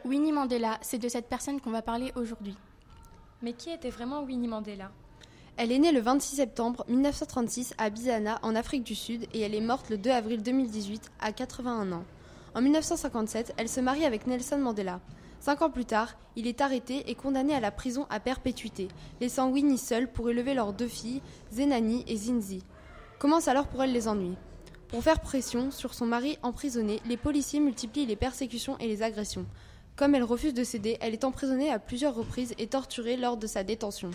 Winnie Mandela, c'est de cette personne qu'on va parler aujourd'hui. Mais qui était vraiment Winnie Mandela ? Elle est née le 26 septembre 1936 à Bizana, en Afrique du Sud, et elle est morte le 2 avril 2018 à 81 ans. En 1957, elle se marie avec Nelson Mandela. 5 ans plus tard, il est arrêté et condamné à la prison à perpétuité, laissant Winnie seule pour élever leurs 2 filles, Zenani et Zinzi. Commencent alors pour elle les ennuis. Pour faire pression sur son mari emprisonné, les policiers multiplient les persécutions et les agressions. Comme elle refuse de céder, elle est emprisonnée à plusieurs reprises et torturée lors de sa détention.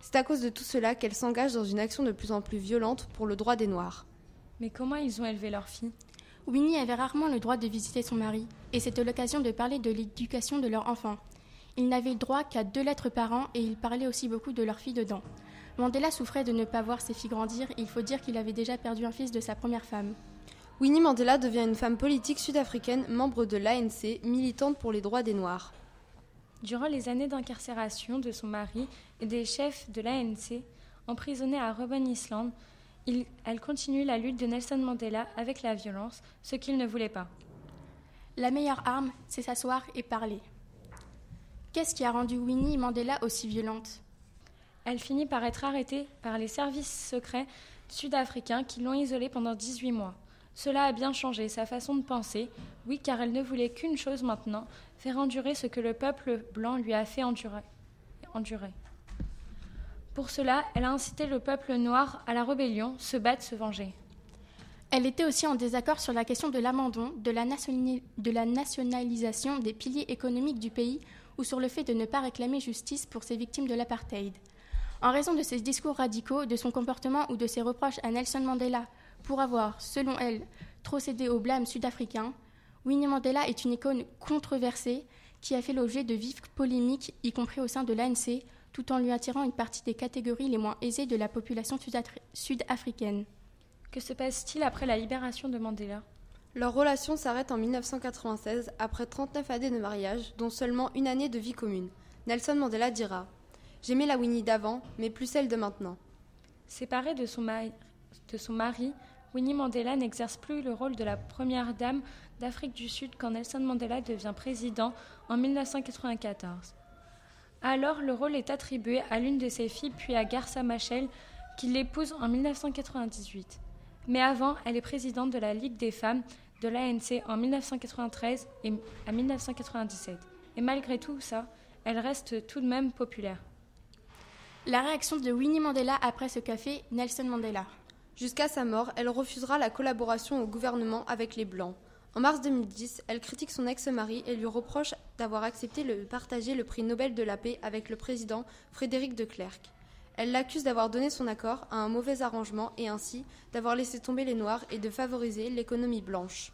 C'est à cause de tout cela qu'elle s'engage dans une action de plus en plus violente pour le droit des Noirs. Mais comment ils ont élevé leur fille ? Winnie avait rarement le droit de visiter son mari, et c'était l'occasion de parler de l'éducation de leur enfant. Ils n'avaient droit qu'à 2 lettres par an et ils parlaient aussi beaucoup de leur fille dedans. Mandela souffrait de ne pas voir ses filles grandir et il faut dire qu'il avait déjà perdu un fils de sa première femme. Winnie Mandela devient une femme politique sud-africaine, membre de l'ANC, militante pour les droits des Noirs. Durant les années d'incarcération de son mari et des chefs de l'ANC, emprisonnés à Robben Island, elle continue la lutte de Nelson Mandela avec la violence, ce qu'il ne voulait pas. La meilleure arme, c'est s'asseoir et parler. Qu'est-ce qui a rendu Winnie Mandela aussi violente ? Elle finit par être arrêtée par les services secrets sud-africains qui l'ont isolée pendant 18 mois. Cela a bien changé sa façon de penser, oui, car elle ne voulait qu'une chose maintenant, faire endurer ce que le peuple blanc lui a fait endurer. Pour cela, elle a incité le peuple noir à la rébellion, se battre, se venger. Elle était aussi en désaccord sur la question de l'abandon, de la nationalisation des piliers économiques du pays ou sur le fait de ne pas réclamer justice pour ces victimes de l'apartheid. En raison de ses discours radicaux, de son comportement ou de ses reproches à Nelson Mandela pour avoir, selon elle, trop cédé au blâme sud-africain, Winnie Mandela est une icône controversée qui a fait l'objet de vives polémiques, y compris au sein de l'ANC, tout en lui attirant une partie des catégories les moins aisées de la population sud-africaine. Que se passe-t-il après la libération de Mandela ? Leur relation s'arrête en 1996, après 39 années de mariage, dont seulement 1 année de vie commune. Nelson Mandela dira « J'aimais la Winnie d'avant, mais plus celle de maintenant. » Séparée de son mari, Winnie Mandela n'exerce plus le rôle de la première dame d'Afrique du Sud quand Nelson Mandela devient président en 1994. Alors, le rôle est attribué à l'une de ses filles, puis à Garça Machel, qui l'épouse en 1998. Mais avant, elle est présidente de la Ligue des femmes de l'ANC en 1993 et à 1997. Et malgré tout ça, elle reste tout de même populaire. La réaction de Winnie Mandela après ce qu'a fait Nelson Mandela. Jusqu'à sa mort, elle refusera la collaboration au gouvernement avec les Blancs. En mars 2010, elle critique son ex-mari et lui reproche d'avoir accepté de partager le prix Nobel de la paix avec le président Frédéric de Klerk. Elle l'accuse d'avoir donné son accord à un mauvais arrangement et ainsi d'avoir laissé tomber les Noirs et de favoriser l'économie blanche.